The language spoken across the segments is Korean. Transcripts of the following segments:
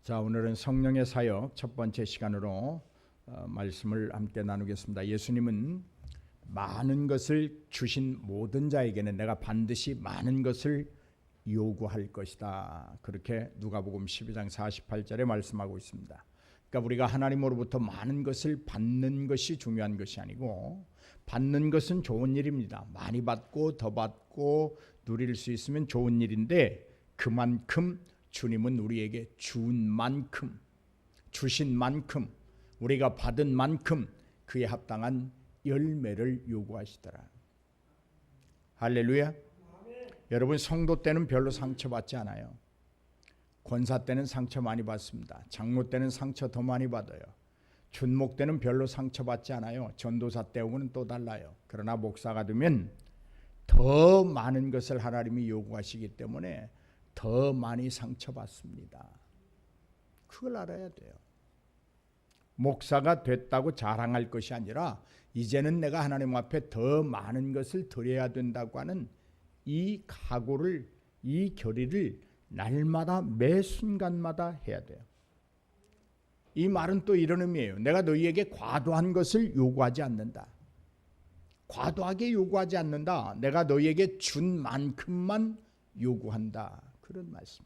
자, 오늘은 성령의 사역 첫 번째 시간으로 말씀을 함께 나누겠습니다. 예수님은 많은 것을 주신 모든 자에게는 내가 반드시 많은 것을 요구할 것이다. 그렇게 누가복음 12장 48절에 말씀하고 있습니다. 그러니까 우리가 하나님으로부터 많은 것을 받는 것이 중요한 것이 아니고, 받는 것은 좋은 일입니다. 많이 받고 더 받고 누릴 수 있으면 좋은 일인데, 그만큼 주님은 우리에게 준 만큼, 주신 만큼, 우리가 받은 만큼 그에 합당한 열매를 요구하시더라. 할렐루야. 아멘. 여러분, 성도 때는 별로 상처받지 않아요. 권사 때는 상처 많이 받습니다. 장로 때는 상처 더 많이 받아요. 준목 때는 별로 상처받지 않아요. 전도사 때하고는 또 달라요. 그러나 목사가 되면 더 많은 것을 하나님이 요구하시기 때문에 더 많이 상처받습니다. 그걸 알아야 돼요. 목사가 됐다고 자랑할 것이 아니라 이제는 내가 하나님 앞에 더 많은 것을 드려야 된다고 하는 이 각오를, 이 결의를 날마다 매 순간마다 해야 돼요. 이 말은 또 이런 의미예요. 내가 너희에게 과도한 것을 요구하지 않는다. 과도하게 요구하지 않는다. 내가 너희에게 준 만큼만 요구한다. 그런 말씀.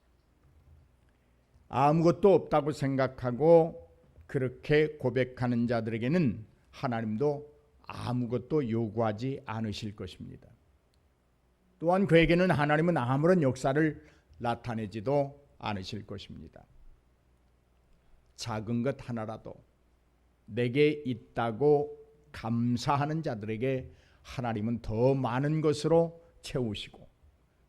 아무것도 없다고 생각하고 그렇게 고백하는 자들에게는 하나님도 아무것도 요구하지 않으실 것입니다. 또한 그에게는 하나님은 아무런 역사를 나타내지도 않으실 것입니다. 작은 것 하나라도 내게 있다고 감사하는 자들에게 하나님은 더 많은 것으로 채우시고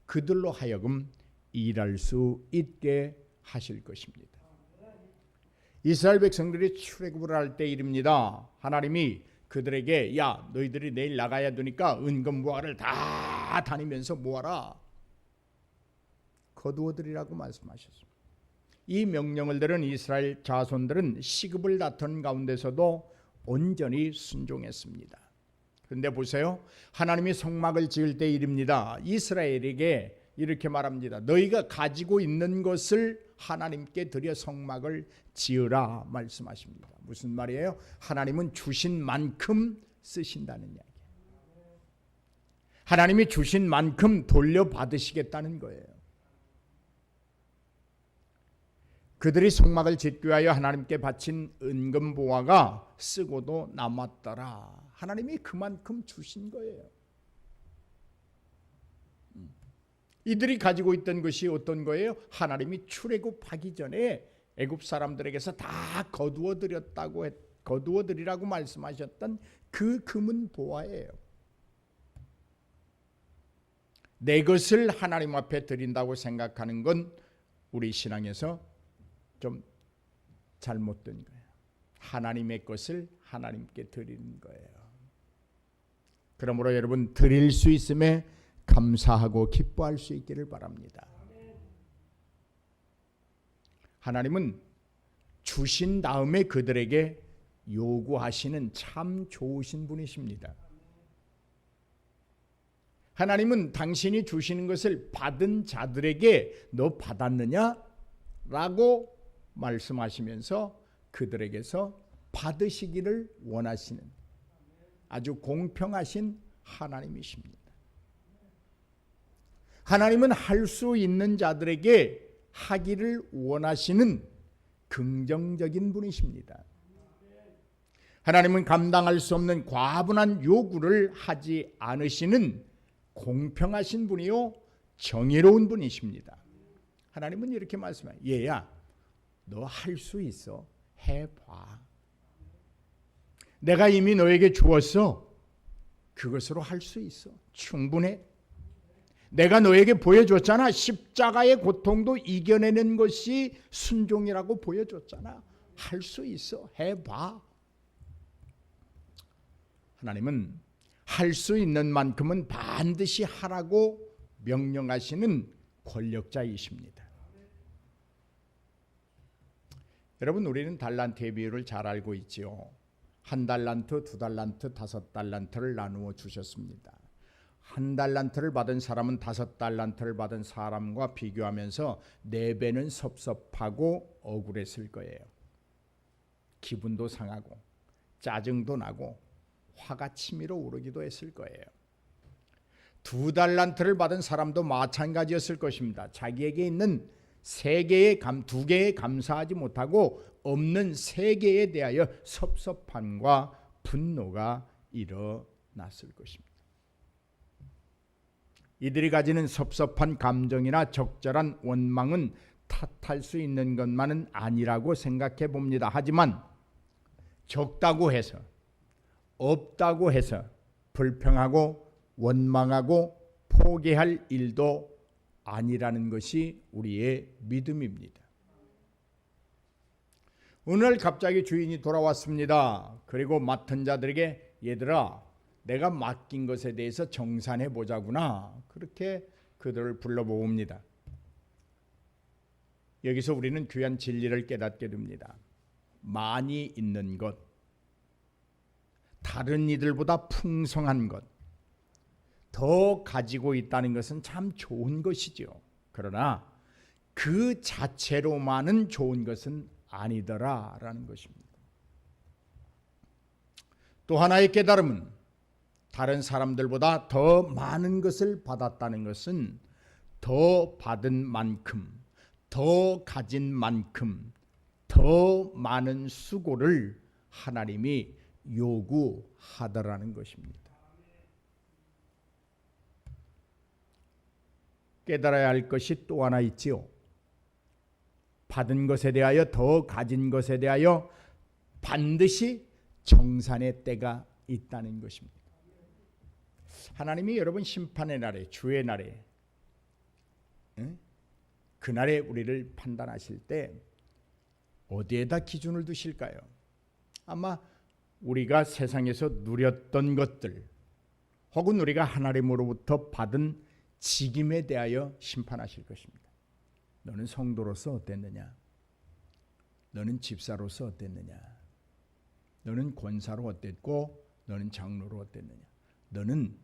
그들로 하여금 일할 수 있게 하실 것입니다. 이스라엘 백성들이 출애굽을 할 때 일입니다. 하나님이 그들에게 야, 너희들이 내일 나가야 되니까 은금무화를 다 다니면서 모아라. 거두어들이라고 말씀하셨습니다. 이 명령을 들은 이스라엘 자손들은 시급을 다투는 가운데서도 온전히 순종했습니다. 그런데 보세요. 하나님이 성막을 지을 때 일입니다. 이스라엘에게 이렇게 말합니다. 너희가 가지고 있는 것을 하나님께 드려 성막을 지으라 말씀하십니다. 무슨 말이에요? 하나님은 주신 만큼 쓰신다는 이야기예요. 하나님이 주신 만큼 돌려받으시겠다는 거예요. 그들이 성막을 짓기 위하여 하나님께 바친 은금보화가 쓰고도 남았더라. 하나님이 그만큼 주신 거예요. 이들이 가지고 있던 것이 어떤 거예요? 하나님이 출애굽하기 전에 애굽 사람들에게서 다 거두어드리라고 말씀하셨던 그 금은 보화예요. 내 것을 하나님 앞에 드린다고 생각하는 건 우리 신앙에서 좀 잘못된 거예요. 하나님의 것을 하나님께 드리는 거예요. 그러므로 여러분, 드릴 수 있음에 감사하고 기뻐할 수 있기를 바랍니다. 하나님은 주신 다음에 그들에게 요구하시는 참 좋으신 분이십니다. 하나님은 당신이 주시는 것을 받은 자들에게 너 받았느냐? 라고 말씀하시면서 그들에게서 받으시기를 원하시는 아주 공평하신 하나님이십니다. 하나님은 할 수 있는 자들에게 하기를 원하시는 긍정적인 분이십니다. 하나님은 감당할 수 없는 과분한 요구를 하지 않으시는 공평하신 분이요 정의로운 분이십니다. 하나님은 이렇게 말씀해요. 얘야, 너 할 수 있어. 해봐. 내가 이미 너에게 주었어. 그것으로 할 수 있어. 충분해. 내가 너에게 보여줬잖아. 십자가의 고통도 이겨내는 것이 순종이라고 보여줬잖아. 할 수 있어. 해봐. 하나님은 할 수 있는 만큼은 반드시 하라고 명령하시는 권력자이십니다. 여러분, 우리는 달란트의 비율을 잘 알고 있지요. 1달란트, 2달란트, 5달란트를 나누어 주셨습니다. 1달란트를 받은 사람은 5달란트를 받은 사람과 비교하면서 4배는 섭섭하고 억울했을 거예요. 기분도 상하고 짜증도 나고 화가 치밀어 오르기도 했을 거예요. 2달란트를 받은 사람도 마찬가지였을 것입니다. 자기에게 있는 2개에 감사하지 못하고 없는 3개에 대하여 섭섭함과 분노가 일어났을 것입니다. 이들이 가지는 섭섭한 감정이나 적절한 원망은 탓할 수 있는 것만은 아니라고 생각해 봅니다. 하지만 적다고 해서, 없다고 해서 불평하고 원망하고 포기할 일도 아니라는 것이 우리의 믿음입니다. 오늘 갑자기 주인이 돌아왔습니다. 그리고 맡은 자들에게 얘들아, 내가 맡긴 것에 대해서 정산해 보자구나. 그렇게 그들을 불러봅니다. 여기서 우리는 귀한 진리를 깨닫게 됩니다. 많이 있는 것, 다른 이들보다 풍성한 것, 더 가지고 있다는 것은 참 좋은 것이죠. 그러나 그 자체로만은 좋은 것은 아니더라라는 것입니다. 또 하나의 깨달음은 다른 사람들보다 더 많은 것을 받았다는 것은 더 받은 만큼, 더 가진 만큼 더 많은 수고를 하나님이 요구하더라는 것입니다. 깨달아야 할 것이 또 하나 있지요. 받은 것에 대하여, 더 가진 것에 대하여 반드시 정산의 때가 있다는 것입니다. 하나님이 여러분 심판의 날에, 주의 날에, 그날에 우리를 판단하실 때 어디에다 기준을 두실까요? 아마 우리가 세상에서 누렸던 것들 혹은 우리가 하나님으로부터 받은 직임에 대하여 심판하실 것입니다. 너는 성도로서 어땠느냐? 너는 집사로서 어땠느냐? 너는 권사로 어땠고 너는 장로로 어땠느냐? 너는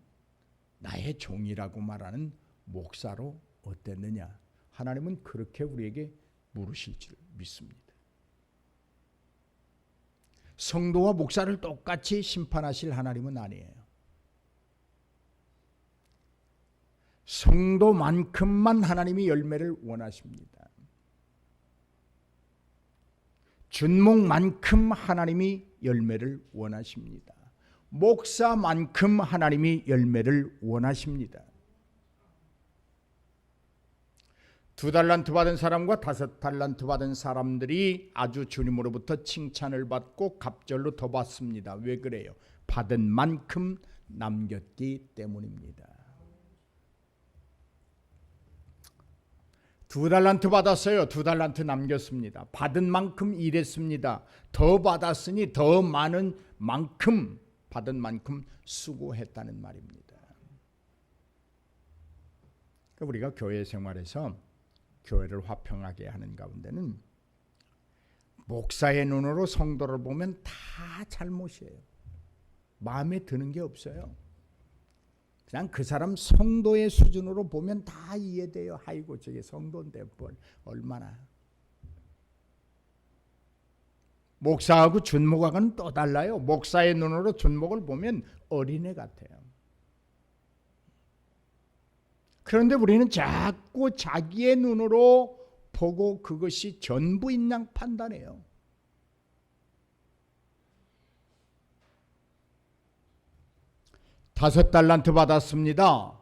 나의 종이라고 말하는 목사로 어땠느냐? 하나님은 그렇게 우리에게 물으실 줄 믿습니다. 성도와 목사를 똑같이 심판하실 하나님은 아니에요. 성도만큼만 하나님이 열매를 원하십니다. 준목만큼 하나님이 열매를 원하십니다. 목사만큼 하나님이 열매를 원하십니다. 2달란트 받은 사람과 5달란트 받은 사람들이 아주 주님으로부터 칭찬을 받고 갑절로 더 받습니다. 왜 그래요? 받은 만큼 남겼기 때문입니다. 2달란트 받았어요. 2달란트 남겼습니다. 받은 만큼 일했습니다. 더 받았으니 더 많은 만큼, 받은 만큼 수고했다는 말입니다. 우리가 교회 생활에서 교회를 화평하게 하는 가운데는 목사의 눈으로 성도를 보면 다 잘못이에요. 마음에 드는 게 없어요. 그냥 그 사람 성도의 수준으로 보면 다 이해돼요. 아이고 저게 성도인데 뭘 얼마나. 목사하고 준목하고는 또 달라요. 목사의 눈으로 준목을 보면 어린애 같아요. 그런데 우리는 자꾸 자기의 눈으로 보고 그것이 전부인 양 판단해요. $5 받았습니다.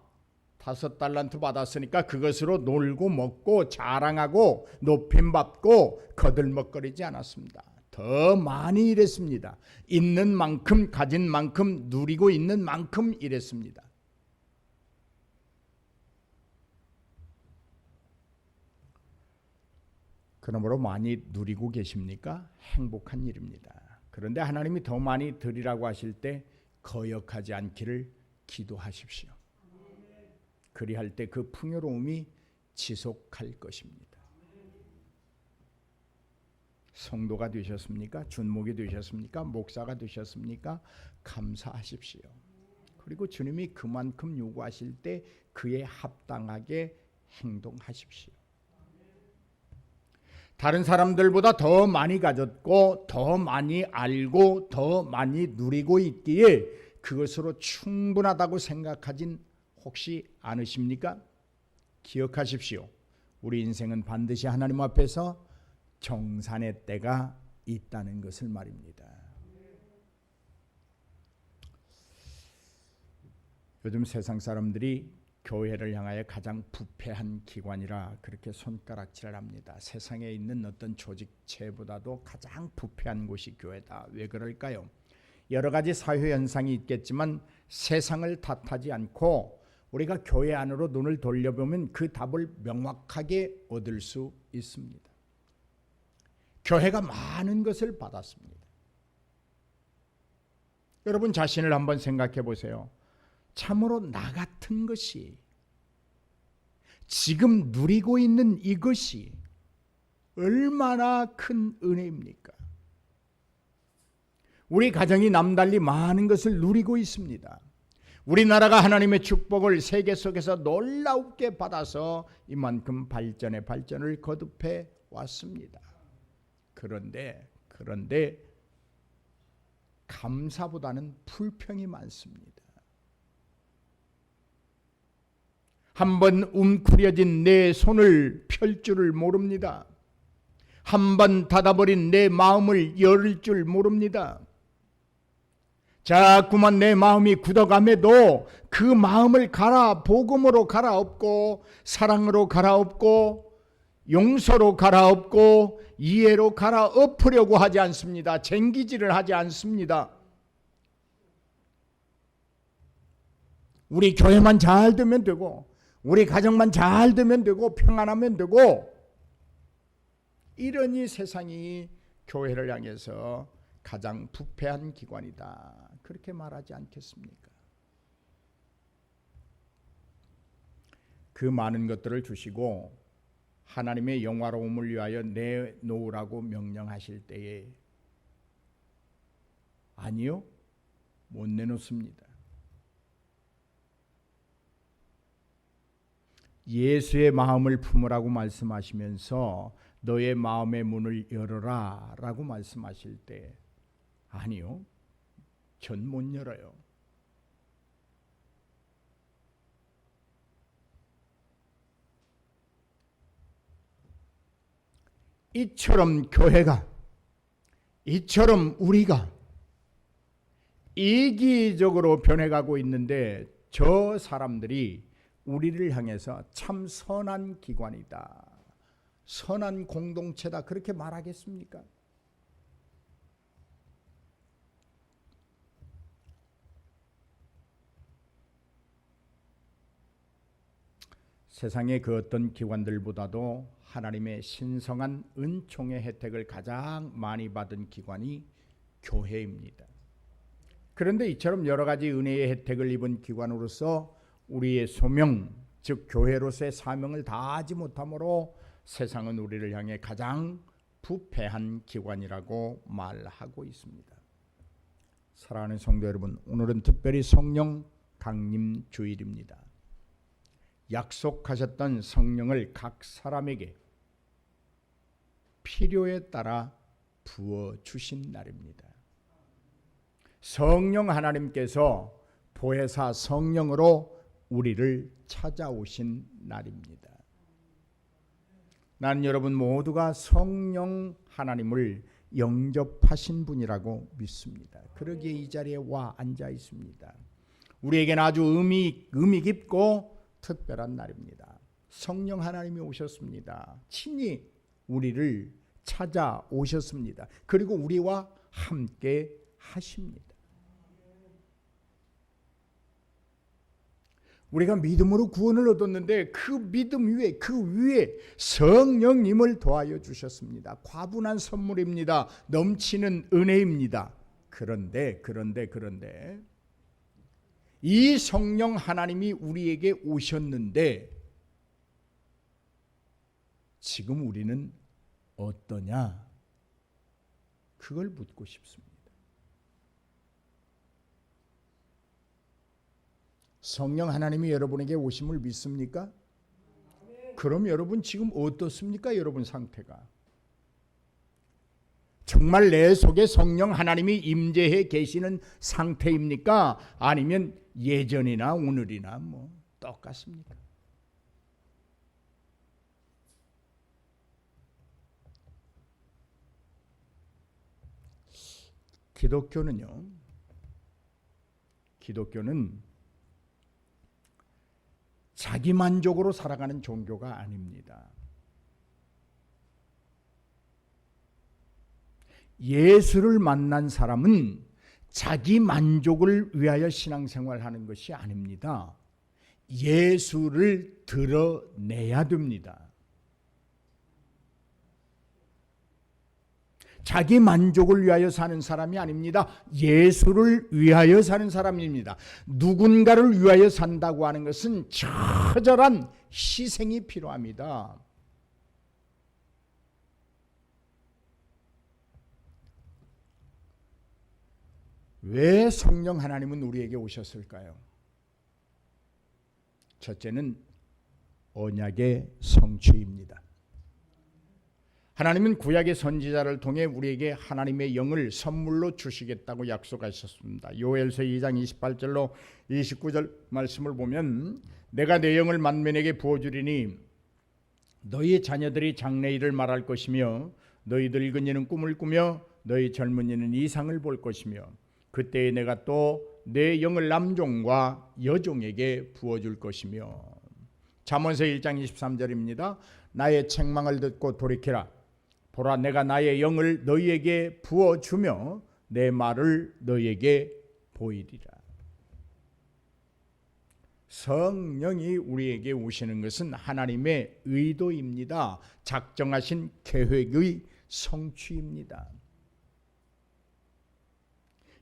5달란트 받았으니까 그것으로 놀고 먹고 자랑하고 높임받고 거들먹거리지 않았습니다. 더 많이 일했습니다. 있는 만큼, 가진 만큼, 누리고 있는 만큼 일했습니다. 그러므로 많이 누리고 계십니까? 행복한 일입니다. 그런데 하나님이 더 많이 드리라고 하실 때 거역하지 않기를 기도하십시오. 그리할 때 그 풍요로움이 지속할 것입니다. 성도가 되셨습니까? 준목이 되셨습니까? 목사가 되셨습니까? 감사하십시오. 그리고 주님이 그만큼 요구하실 때 그에 합당하게 행동하십시오. 다른 사람들보다 더 많이 가졌고 더 많이 알고 더 많이 누리고 있기에 그것으로 충분하다고 생각하진 혹시 않으십니까? 기억하십시오. 우리 인생은 반드시 하나님 앞에서 정산의 때가 있다는 것을 말입니다. 요즘 세상 사람들이 교회를 향하여 가장 부패한 기관이라 그렇게 손가락질을 합니다. 세상에 있는 어떤 조직체보다도 가장 부패한 곳이 교회다. 왜 그럴까요? 여러 가지 사회 현상이 있겠지만 세상을 탓하지 않고 우리가 교회 안으로 눈을 돌려보면 그 답을 명확하게 얻을 수 있습니다. 교회가 많은 것을 받았습니다. 여러분 자신을 한번 생각해 보세요. 참으로 나 같은 것이 지금 누리고 있는 이것이 얼마나 큰 은혜입니까? 우리 가정이 남달리 많은 것을 누리고 있습니다. 우리나라가 하나님의 축복을 세계 속에서 놀랍게 받아서 이만큼 발전을 거듭해 왔습니다. 그런데 감사보다는 불평이 많습니다. 한번 웅크려진 내 손을 펼 줄을 모릅니다. 한번 닫아버린 내 마음을 열 줄 모릅니다. 자꾸만 내 마음이 굳어감에도 그 마음을 복음으로 갈아엎고 사랑으로 갈아엎고 용서로 갈아엎고 이해로 갈아엎으려고 하지 않습니다. 쟁기질을 하지 않습니다. 우리 교회만 잘 되면 되고 우리 가정만 잘 되면 되고 평안하면 되고, 이러니 세상이 교회를 향해서 가장 부패한 기관이다 그렇게 말하지 않겠습니까? 그 많은 것들을 주시고 하나님의 영화로움을 위하여 내놓으라고 명령하실 때에 아니요, 못 내놓습니다. 예수의 마음을 품으라고 말씀하시면서 너의 마음의 문을 열어라 라고 말씀하실 때 아니요, 전 못 열어요. 이처럼 교회가, 이처럼 우리가 이기적으로 변해가고 있는데 저 사람들이 우리를 향해서 참 선한 기관이다, 선한 공동체다 그렇게 말하겠습니까? 세상의 그 어떤 기관들보다도 하나님의 신성한 은총의 혜택을 가장 많이 받은 기관이 교회입니다. 그런데 이처럼 여러 가지 은혜의 혜택을 입은 기관으로서 우리의 소명, 즉 교회로서의 사명을 다하지 못함으로 세상은 우리를 향해 가장 부패한 기관이라고 말하고 있습니다. 사랑하는 성도 여러분, 오늘은 특별히 성령 강림 주일입니다. 약속하셨던 성령을 각 사람에게 필요에 따라 부어주신 날입니다. 성령 하나님께서 보혜사 성령으로 우리를 찾아오신 날입니다. 나는 여러분 모두가 성령 하나님을 영접하신 분이라고 믿습니다. 그러기에 이 자리에 와 앉아 있습니다. 우리에게는 아주 의미 깊고 특별한 날입니다. 성령 하나님이 오셨습니다. 친히 우리를 찾아오셨습니다. 그리고 우리와 함께 하십니다. 우리가 믿음으로 구원을 얻었는데 그 믿음 위에, 그 위에 성령님을 더하여 주셨습니다. 과분한 선물입니다. 넘치는 은혜입니다. 그런데 이 성령 하나님이 우리에게 오셨는데 지금 우리는 어떠냐? 그걸 묻고 싶습니다. 성령 하나님이 여러분에게 오심을 믿습니까? 그럼 여러분 지금 어떻습니까? 여러분 상태가 정말 내 속에 성령 하나님이 임재해 계시는 상태입니까? 아니면 예전이나 오늘이나 뭐 똑같습니까? 기독교는 자기 만족으로 살아가는 종교가 아닙니다. 예수를 만난 사람은 자기 만족을 위하여 신앙생활하는 것이 아닙니다. 예수를 드러내야 됩니다. 자기 만족을 위하여 사는 사람이 아닙니다. 예수를 위하여 사는 사람입니다. 누군가를 위하여 산다고 하는 것은 처절한 희생이 필요합니다. 왜 성령 하나님은 우리에게 오셨을까요? 첫째는 언약의 성취입니다. 하나님은 구약의 선지자를 통해 우리에게 하나님의 영을 선물로 주시겠다고 약속하셨습니다. 요엘서 2장 28절로 29절 말씀을 보면 내가 내 영을 만민에게 부어주리니 너희 자녀들이 장래일을 말할 것이며 너희 늙은이는 꿈을 꾸며 너희 젊은이는 이상을 볼 것이며 그때에 내가 또 내 영을 남종과 여종에게 부어줄 것이며. 잠언서 1장 23절입니다. 나의 책망을 듣고 돌이키라. 보라 내가 나의 영을 너희에게 부어주며 내 말을 너희에게 보이리라. 성령이 우리에게 오시는 것은 하나님의 의도입니다. 작정하신 계획의 성취입니다.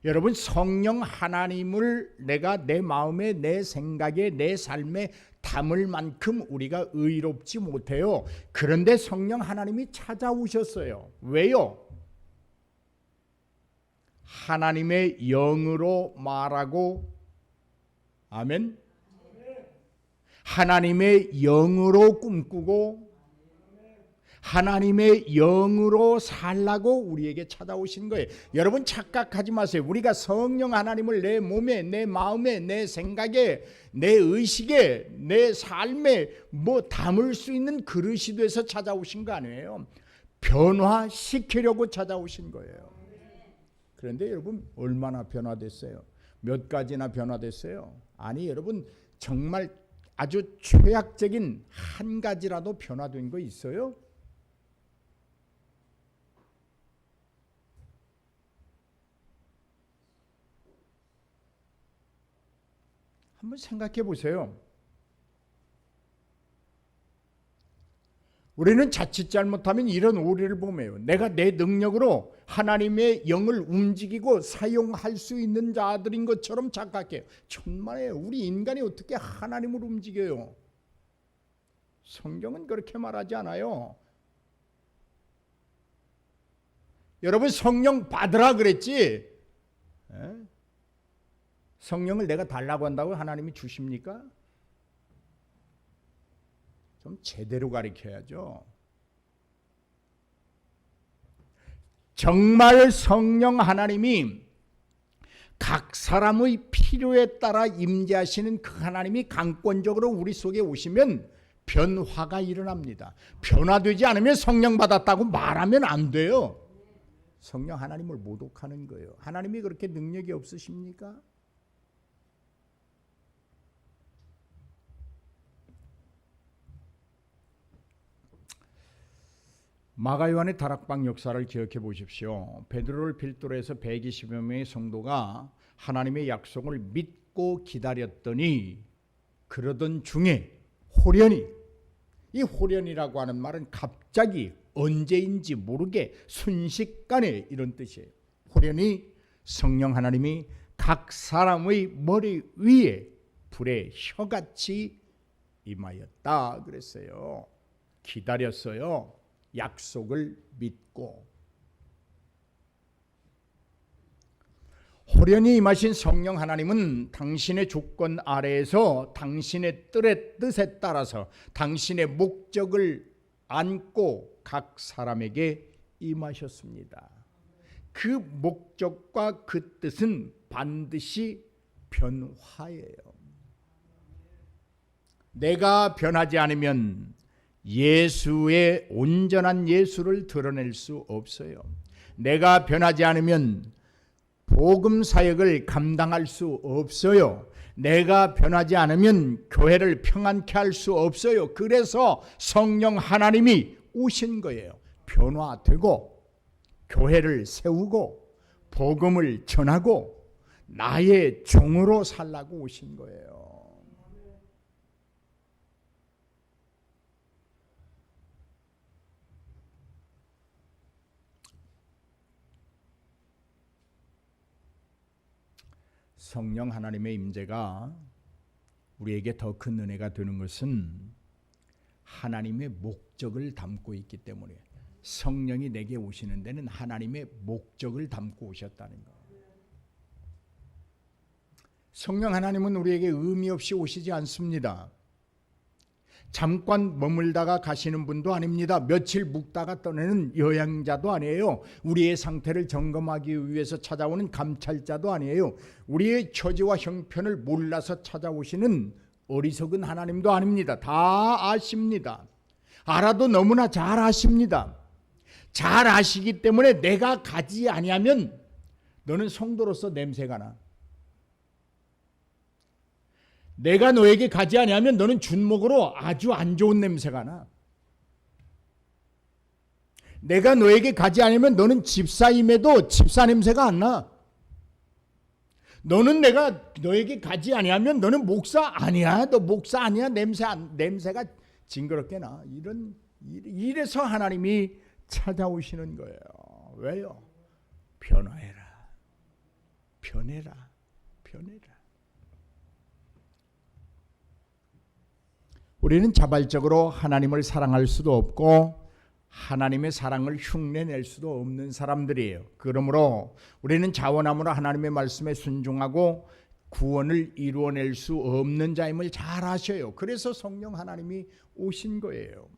여러분 성령 하나님을 내가 내 마음에 내 생각에 내 삶에 담을 만큼 우리가 의롭지 못해요. 그런데 성령 하나님이 찾아오셨어요. 왜요? 하나님의 영으로 말하고 아멘. 하나님의 영으로 꿈꾸고 하나님의 영으로 살라고 우리에게 찾아오신 거예요. 여러분 착각하지 마세요. 우리가 성령 하나님을 내 몸에 내 마음에 내 생각에 내 의식에 내 삶에 뭐 담을 수 있는 그릇이 돼서 찾아오신 거 아니에요. 변화시키려고 찾아오신 거예요. 그런데 여러분 얼마나 변화됐어요? 몇 가지나 변화됐어요? 아니 여러분 정말 아주 최악적인 한 가지라도 변화된 거 있어요? 한번 생각해 보세요. 우리는 자칫 잘못하면 이런 오류를 범해요. 내가 내 능력으로 하나님의 영을 움직이고 사용할 수 있는 자들인 것처럼 착각해요. 천만에요. 우리 인간이 어떻게 하나님을 움직여요? 성경은 그렇게 말하지 않아요. 여러분 성령 받으라 그랬지? 성령을 내가 달라고 한다고 하나님이 주십니까? 좀 제대로 가르쳐야죠. 정말 성령 하나님이 각 사람의 필요에 따라 임재하시는 그 하나님이 강권적으로 우리 속에 오시면 변화가 일어납니다. 변화되지 않으면 성령 받았다고 말하면 안 돼요. 성령 하나님을 모독하는 거예요. 하나님이 그렇게 능력이 없으십니까? 마가요한의 다락방 역사를 기억해 보십시오. 베드로를 필두로 해서 120여 명의 성도가 하나님의 약속을 믿고 기다렸더니 그러던 중에 호련히, 이 호련이라고 하는 말은 갑자기 언제인지 모르게 순식간에 이런 뜻이에요. 호련히 성령 하나님이 각 사람의 머리 위에 불의 혀같이 임하였다 그랬어요. 기다렸어요. 약속을 믿고. 호련히 임하신 성령 하나님은 당신의 주권 아래에서 당신의 뜻에 따라서 당신의 목적을 안고 각 사람에게 임하셨습니다. 그 목적과 그 뜻은 반드시 변화예요. 내가 변하지 않으면 예수의 온전한 예수를 드러낼 수 없어요. 내가 변하지 않으면 복음 사역을 감당할 수 없어요. 내가 변하지 않으면 교회를 평안케 할 수 없어요. 그래서 성령 하나님이 오신 거예요. 변화되고 교회를 세우고 복음을 전하고 나의 종으로 살라고 오신 거예요. 성령 하나님의 임재가 우리에게 더 큰 은혜가 되는 것은 하나님의 목적을 담고 있기 때문에, 성령이 내게 오시는 데는 하나님의 목적을 담고 오셨다는 거예요. 성령 하나님은 우리에게 의미 없이 오시지 않습니다. 잠깐 머물다가 가시는 분도 아닙니다. 며칠 묵다가 떠나는 여행자도 아니에요. 우리의 상태를 점검하기 위해서 찾아오는 감찰자도 아니에요. 우리의 처지와 형편을 몰라서 찾아오시는 어리석은 하나님도 아닙니다. 다 아십니다. 알아도 너무나 잘 아십니다. 잘 아시기 때문에 내가 가지 아니하면 너는 성도로서 냄새가 나. 내가 너에게 가지 아니하면 너는 준목으로 아주 안 좋은 냄새가 나. 내가 너에게 가지 않으면 너는 집사임에도 집사 냄새가 안 나. 너는 내가 너에게 가지 아니하면 너는 목사 아니야. 너 목사 아니야. 냄새가 징그럽게 나. 이래서 하나님이 찾아오시는 거예요. 왜요? 변화해라. 변해라. 변해라. 우리는 자발적으로 하나님을 사랑할 수도 없고 하나님의 사랑을 흉내낼 수도 없는 사람들이에요. 그러므로 우리는 자원함으로 하나님의 말씀에 순종하고 구원을 이루어낼 수 없는 자임을 잘 아셔요. 그래서 성령 하나님이 오신 거예요.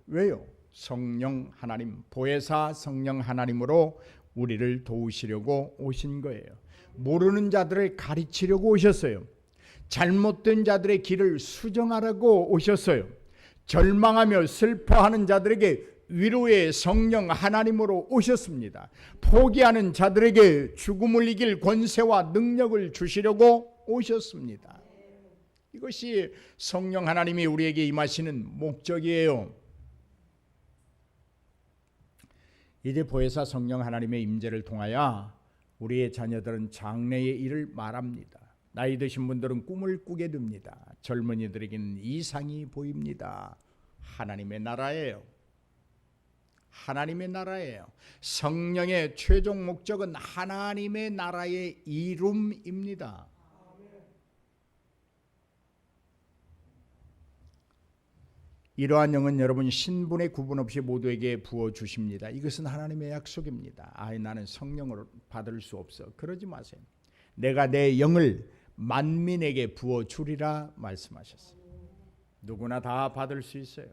왜요? 성령 하나님, 보혜사 성령 하나님으로 우리를 도우시려고 오신 거예요. 모르는 자들을 가르치려고 오셨어요. 잘못된 자들의 길을 수정하라고 오셨어요. 절망하며 슬퍼하는 자들에게 위로의 성령 하나님으로 오셨습니다. 포기하는 자들에게 죽음을 이길 권세와 능력을 주시려고 오셨습니다. 이것이 성령 하나님이 우리에게 임하시는 목적이에요. 이제 보혜사 성령 하나님의 임재를 통하여 우리의 자녀들은 장래의 일을 말합니다. 나이 드신 분들은 꿈을 꾸게 됩니다. 젊은이들에게는 이상이 보입니다. 하나님의 나라예요. 하나님의 나라예요. 성령의 최종 목적은 하나님의 나라의 이룸입니다. 이러한 영은 여러분 신분의 구분 없이 모두에게 부어주십니다. 이것은 하나님의 약속입니다. 나는 성령을 받을 수 없어. 그러지 마세요. 내가 내 영을 만민에게 부어주리라 말씀하셨어요. 누구나 다 받을 수 있어요.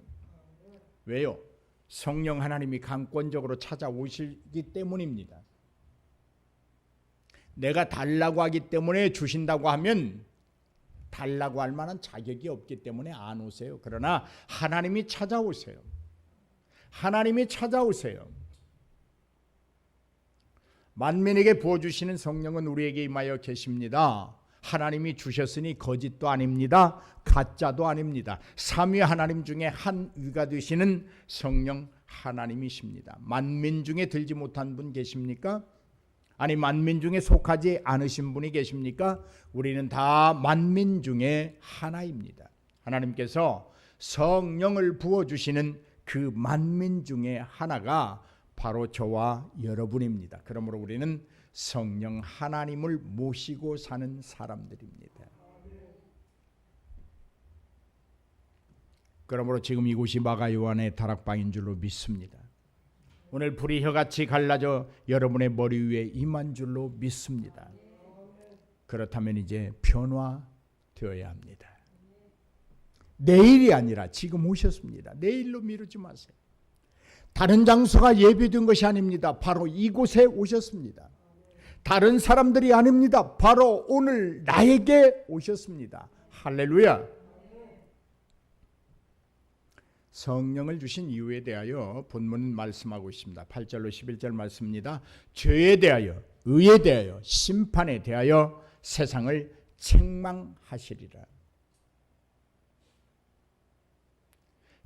왜요? 성령 하나님이 강권적으로 찾아오시기 때문입니다. 내가 달라고 하기 때문에 주신다고 하면 달라고 할 만한 자격이 없기 때문에 안 오세요. 그러나 하나님이 찾아오세요. 하나님이 찾아오세요. 만민에게 부어주시는 성령은 우리에게 임하여 계십니다. 하나님이 주셨으니 거짓도 아닙니다. 가짜도 아닙니다. 삼위 하나님 중에 한 위가 되시는 성령 하나님이십니다. 만민 중에 들지 못한 분 계십니까? 아니 만민 중에 속하지 않으신 분이 계십니까? 우리는 다 만민 중에 하나입니다. 하나님께서 성령을 부어주시는 그 만민 중에 하나가 바로 저와 여러분입니다. 그러므로 우리는 성령 하나님을 모시고 사는 사람들입니다. 그러므로 지금 이곳이 마가 요한의 다락방인 줄로 믿습니다. 오늘 불이 혀같이 갈라져 여러분의 머리 위에 임한 줄로 믿습니다. 그렇다면 이제 변화되어야 합니다. 내일이 아니라 지금 오셨습니다. 내일로 미루지 마세요. 다른 장소가 예비된 것이 아닙니다. 바로 이곳에 오셨습니다. 다른 사람들이 아닙니다. 바로 오늘 나에게 오셨습니다. 할렐루야. 성령을 주신 이유에 대하여 본문은 말씀하고 있습니다. 8절로 11절 말씀입니다. 죄에 대하여, 의에 대하여, 심판에 대하여 세상을 책망하시리라.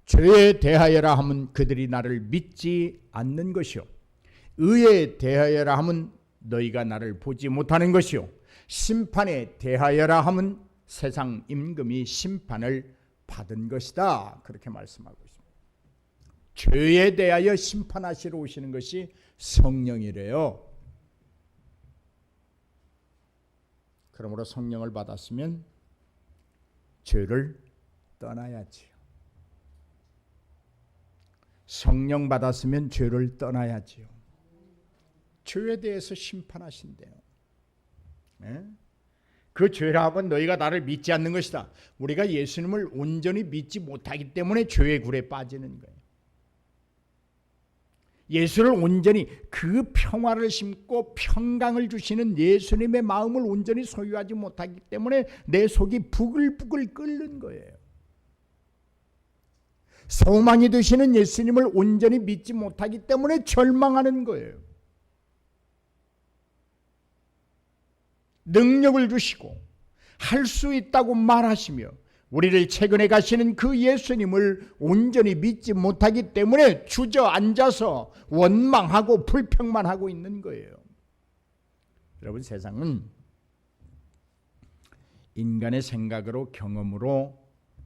죄에 대하여라 하면 그들이 나를 믿지 않는 것이요, 의에 대하여라 하면 너희가 나를 보지 못하는 것이요, 심판에 대하여라 하면 세상 임금이 심판을 받은 것이다. 그렇게 말씀하고 있습니다. 죄에 대하여 심판하시러 오시는 것이 성령이래요. 그러므로 성령을 받았으면 죄를 떠나야지요. 성령 받았으면 죄를 떠나야지요. 죄에 대해서 심판하신대요. 네? 그 죄라고는 너희가 나를 믿지 않는 것이다. 우리가 예수님을 온전히 믿지 못하기 때문에 죄의 굴에 빠지는 거예요. 예수를 온전히, 그 평화를 심고 평강을 주시는 예수님의 마음을 온전히 소유하지 못하기 때문에 내 속이 부글부글 끓는 거예요. 소망이 되시는 예수님을 온전히 믿지 못하기 때문에 절망하는 거예요. 능력을 주시고 할 수 있다고 말하시며 우리를 최근에 가시는 그 예수님을 온전히 믿지 못하기 때문에 주저앉아서 원망하고 불평만 하고 있는 거예요. 여러분, 세상은 인간의 생각으로, 경험으로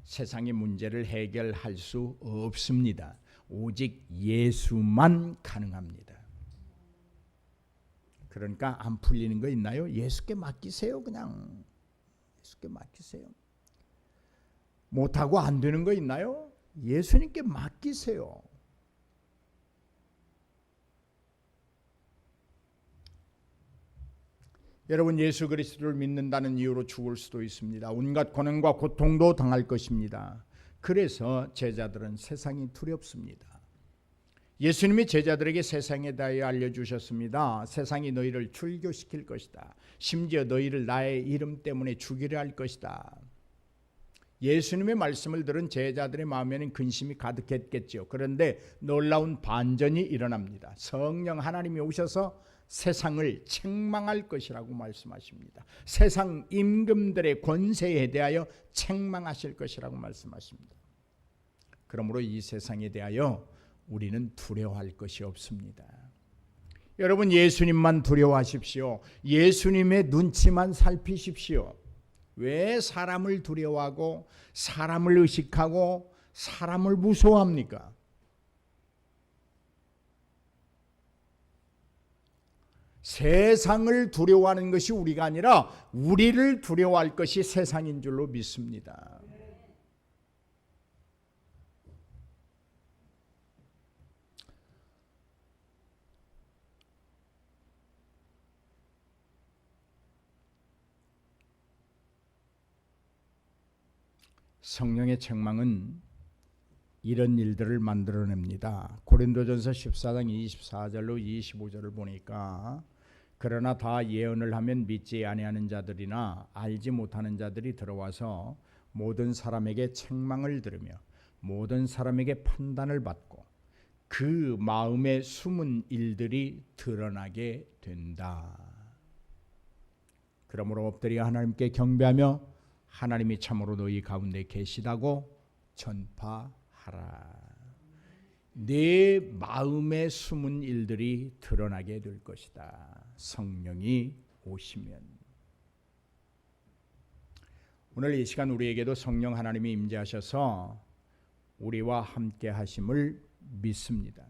세상의 문제를 해결할 수 없습니다. 오직 예수만 가능합니다. 그러니까 안 풀리는 거 있나요? 예수께 맡기세요. 그냥 예수께 맡기세요. 못하고 안 되는 거 있나요? 예수님께 맡기세요. 여러분, 예수 그리스도를 믿는다는 이유로 죽을 수도 있습니다. 온갖 고난과 고통도 당할 것입니다. 그래서 제자들은 세상이 두렵습니다. 예수님이 제자들에게 세상에 대하여 알려주셨습니다. 세상이 너희를 출교시킬 것이다. 심지어 너희를 나의 이름 때문에 죽이려 할 것이다. 예수님의 말씀을 들은 제자들의 마음에는 근심이 가득했겠죠. 그런데 놀라운 반전이 일어납니다. 성령 하나님이 오셔서 세상을 책망할 것이라고 말씀하십니다. 세상 임금들의 권세에 대하여 책망하실 것이라고 말씀하십니다. 그러므로 이 세상에 대하여 우리는 두려워할 것이 없습니다. 여러분, 예수님만 두려워하십시오. 예수님의 눈치만 살피십시오. 왜 사람을 두려워하고 사람을 의식하고 사람을 무서워합니까? 세상을 두려워하는 것이 우리가 아니라 우리를 두려워할 것이 세상인 줄로 믿습니다. 성령의 책망은 이런 일들을 만들어냅니다. 고린도전서 14장 24절로 25절을 보니까 그러나 다 예언을 하면 믿지 아니하는 자들이나 알지 못하는 자들이 들어와서 모든 사람에게 책망을 들으며 모든 사람에게 판단을 받고 그 마음의 숨은 일들이 드러나게 된다. 그러므로 엎드려 하나님께 경배하며 하나님이 참으로 너희 가운데 계시다고 전파하라. 내 마음의 숨은 일들이 드러나게 될 것이다. 성령이 오시면. 오늘 이 시간 우리에게도 성령 하나님이 임재하셔서 우리와 함께 하심을 믿습니다.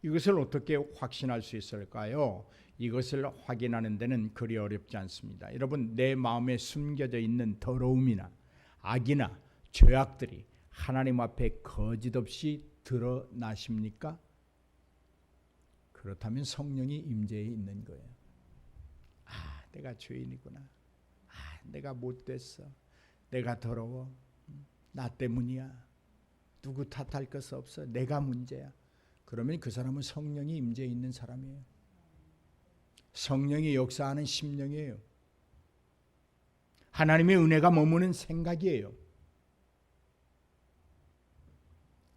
이것을 어떻게 확신할 수 있을까요? 이것을 확인하는 데는 그리 어렵지 않습니다. 여러분, 내 마음에 숨겨져 있는 더러움이나 악이나 죄악들이 하나님 앞에 거짓없이 드러나십니까? 그렇다면 성령이 임재해 있는 거예요. 내가 죄인이구나. 내가 못됐어. 내가 더러워. 나 때문이야. 누구 탓할 것 없어. 내가 문제야. 그러면 그 사람은 성령이 임재해 있는 사람이에요. 성령이 역사하는 심령이에요. 하나님의 은혜가 머무는 생각이에요.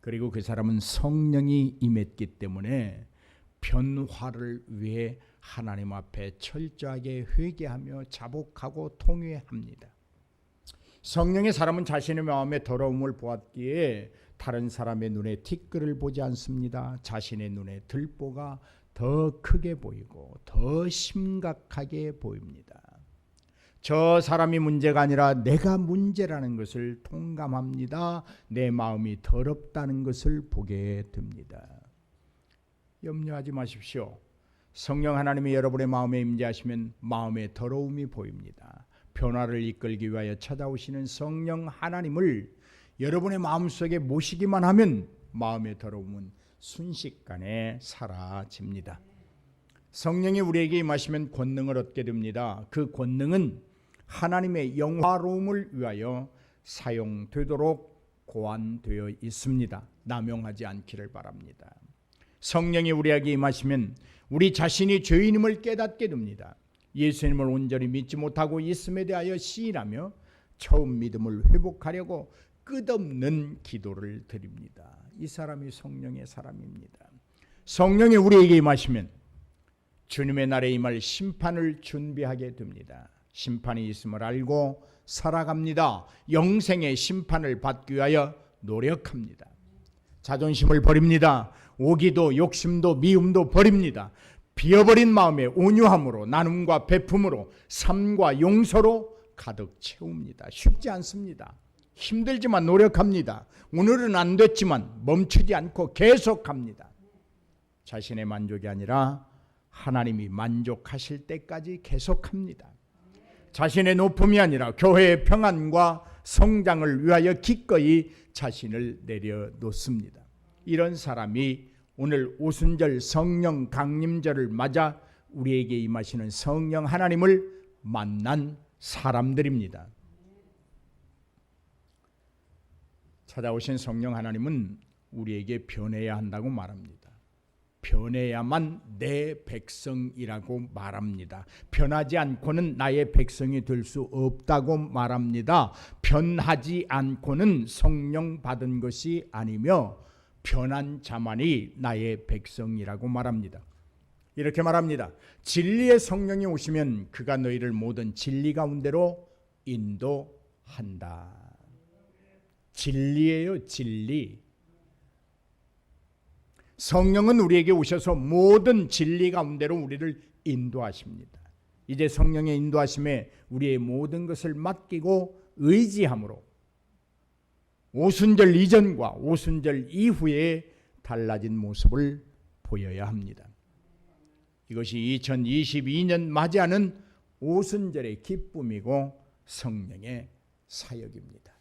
그리고 그 사람은 성령이 임했기 때문에 변화를 위해 하나님 앞에 철저하게 회개하며 자복하고 통회합니다. 성령의 사람은 자신의 마음의 더러움을 보았기에 다른 사람의 눈에 티끌을 보지 않습니다. 자신의 눈에 들보가 더 크게 보이고 더 심각하게 보입니다. 저 사람이 문제가 아니라 내가 문제라는 것을 통감합니다. 내 마음이 더럽다는 것을 보게 됩니다. 염려하지 마십시오. 성령 하나님이 여러분의 마음에 임재하시면 마음의 더러움이 보입니다. 변화를 이끌기 위하여 찾아오시는 성령 하나님을 여러분의 마음속에 모시기만 하면 마음의 더러움은 순식간에 사라집니다. 성령이 우리에게 임하시면 권능을 얻게 됩니다. 그 권능은 하나님의 영화로움을 위하여 사용되도록 고안되어 있습니다. 남용하지 않기를 바랍니다. 성령이 우리에게 임하시면 우리 자신이 죄인임을 깨닫게 됩니다. 예수님을 온전히 믿지 못하고 있음에 대하여 시인하며 처음 믿음을 회복하려고 끝없는 기도를 드립니다. 이 사람이 성령의 사람입니다. 성령이 우리에게 임하시면 주님의 날에 임할 심판을 준비하게 됩니다. 심판이 있음을 알고 살아갑니다. 영생의 심판을 받기 위하여 노력합니다. 자존심을 버립니다. 오기도 욕심도 미움도 버립니다. 비어버린 마음에 온유함으로 나눔과 베품으로 삶과 용서로 가득 채웁니다. 쉽지 않습니다. 힘들지만 노력합니다. 오늘은 안 됐지만 멈추지 않고 계속합니다. 자신의 만족이 아니라 하나님이 만족하실 때까지 계속합니다. 자신의 높음이 아니라 교회의 평안과 성장을 위하여 기꺼이 자신을 내려놓습니다. 이런 사람이 오늘 오순절 성령 강림절을 맞아 우리에게 임하시는 성령 하나님을 만난 사람들입니다. 찾아오신 성령 하나님은 우리에게 변해야 한다고 말합니다. 변해야만 내 백성이라고 말합니다. 변하지 않고는 나의 백성이 될 수 없다고 말합니다. 변하지 않고는 성령 받은 것이 아니며 변한 자만이 나의 백성이라고 말합니다. 이렇게 말합니다. 진리의 성령이 오시면 그가 너희를 모든 진리 가운데로 인도한다. 진리예요, 진리. 성령은 우리에게 오셔서 모든 진리 가운데로 우리를 인도하십니다. 이제 성령의 인도하심에 우리의 모든 것을 맡기고 의지함으로 오순절 이전과 오순절 이후에 달라진 모습을 보여야 합니다. 이것이 2022년 맞이하는 오순절의 기쁨이고 성령의 사역입니다.